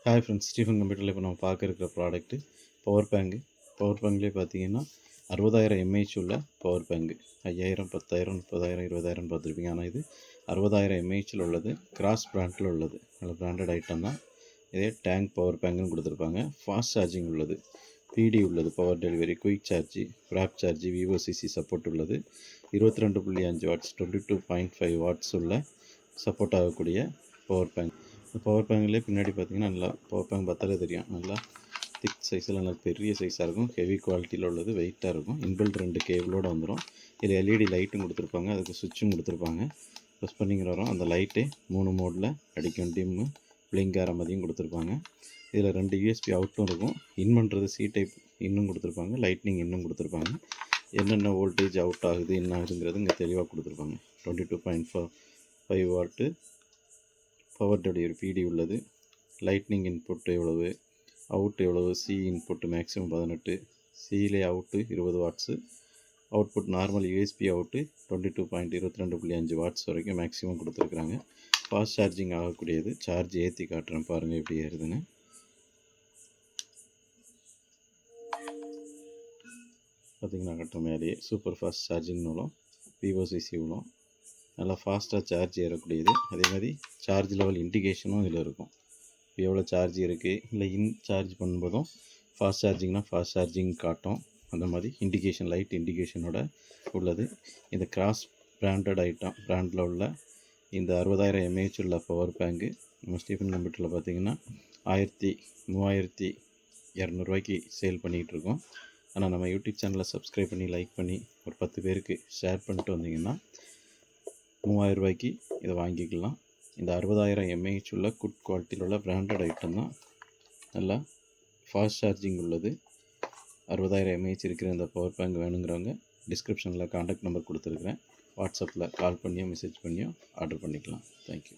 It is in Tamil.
ஹாய் ஃப்ரெண்ட்ஸ், ஸ்டீஃபன் கம்ப்யூட்டரில் இப்போ நம்ம பார்க்க இருக்கிற ப்ராடக்ட்டு பவர் பேங்கு. பவர் பேங்க்லேயே பார்த்தீங்கன்னா 60,000 எம்ஏஹெச் உள்ள பவர் பேங்கு. 5,000, 10,000, 30,000, 20,000 பார்த்துருப்பீங்க. ஆனால் இது 60,000 எம்ஏஹெச்சில் உள்ளது. கிராஸ் பிராண்டில் உள்ளது. நல்ல பிராண்டட் ஐட்டம் தான். இதே டேங்க் பவர் பேங்குன்னு கொடுத்துருப்பாங்க. ஃபாஸ்ட் சார்ஜிங் உள்ளது. பிடி உள்ளது, பவர் டெலிவரி, குயிக் சார்ஜி, கிராப் சார்ஜி, விவோசிசி சப்போர்ட் உள்ளது. 22.5 வாட்ஸ், 22.5 வாட்ஸ் உள்ள சப்போர்ட் ஆகக்கூடிய பவர் பேங்க். இந்த பவர் பேங்க்லேயே பின்னாடி பார்த்தீங்கன்னா நல்லா பவர் பேங்க் பார்த்தாலே தெரியும். நல்லா திக் சைஸில் நல்லா பெரிய சைஸாக இருக்கும். ஹெவி குவாலிட்டியில் உள்ளது, வெயிட்டாக இருக்கும். இன்பில்ட் 2 கேபிளோடு வந்துடும். இதில் எல்இடி லைட்டும் கொடுத்துருப்பாங்க, அதுக்கு சுவிட்சும் கொடுத்துருப்பாங்க. ப்ரெஸ் பண்ணிங்கிற வரும். அந்த லைட்டே 3 மோடில் அடிக்கும், டிம்மு, பிளிங்கார மாதிரியும் கொடுத்துருப்பாங்க. இதில் 2 யூஎஸ்பி அவுட்டும் இருக்கும். இன் பண்ணுறது சி டைப் இன்னும் கொடுத்துருப்பாங்க, லைட்னிங் இன்னும் கொடுத்துருப்பாங்க. என்னென்ன வோல்டேஜ் அவுட் ஆகுது என்ன ஆகுதுங்கிறது இங்கே தெளிவாக கொடுத்துருப்பாங்க. 22.5 வாட்டு பவர் டெலிவரி பிடி உள்ளது. லைட்னிங் இன்புட் எவ்வளவு, அவுட் எவ்வளவு, சி இன்புட் மேக்ஸிமம் 18, சியிலே out 20 watts, output normal USB out 22.5 watts வரைக்கும் மேக்ஸிமம் கொடுத்துருக்குறாங்க. ஃபாஸ்ட் சார்ஜிங் ஆகக்கூடியது. சார்ஜ் ஏற்றி காட்டுறேன் பாருங்கள் எப்படி ஏறுதுன்னு. பார்த்திங்கன்னா கட்டுற மேலேயே சூப்பர் ஃபாஸ்ட் சார்ஜிங் மூலம் விவோசிசி மூலம் நல்லா ஃபாஸ்ட்டாக சார்ஜ் ஏறக்கூடியது. அதே மாதிரி சார்ஜ் லெவல் இண்டிகேஷனும் இதில் இருக்கும். எவ்வளோ சார்ஜ் இருக்குது, இல்லை சார்ஜ் பண்ணும்போதும் ஃபாஸ்ட் சார்ஜிங்னால் ஃபாஸ்ட் சார்ஜிங் காட்டும். அந்த மாதிரி இண்டிகேஷன், லைட் இண்டிகேஷனோட உள்ளது. இந்த கிராஸ் பிராண்டட் ஐட்டம், பிராண்டில் உள்ள இந்த 60,000 எம்ஏஹெச் உள்ள பவர் பேங்கு நம்ம ஸ்டீஃபன் கம்ப்யூட்டரில் பார்த்திங்கன்னா 3,200 சேல் பண்ணிகிட்ருக்கோம். ஆனால் நம்ம யூடியூப் சேனலை சப்ஸ்கிரைப் பண்ணி லைக் பண்ணி ஒரு 10 பேருக்கு ஷேர் பண்ணிட்டு வந்தீங்கன்னா 3,000 இதை வாங்கிக்கலாம். இந்த 60,000 எம்ஏஹெச் உள்ள குட் குவாலிட்டியில் உள்ள பிராண்டட் ஐட்டம் தான். நல்லா ஃபாஸ்ட் சார்ஜிங் உள்ளது. 60,000 எம்ஏஹெச் இருக்கிற இந்த பவர் பேங்க் வேணுங்கிறவங்க டிஸ்கிரிப்ஷனில் கான்டாக்ட் நம்பர் கொடுத்துருக்குறேன். வாட்ஸ்அப்பில் கால் பண்ணியோ மெசேஜ் பண்ணியோ ஆர்டர் பண்ணிக்கலாம். தேங்க்யூ.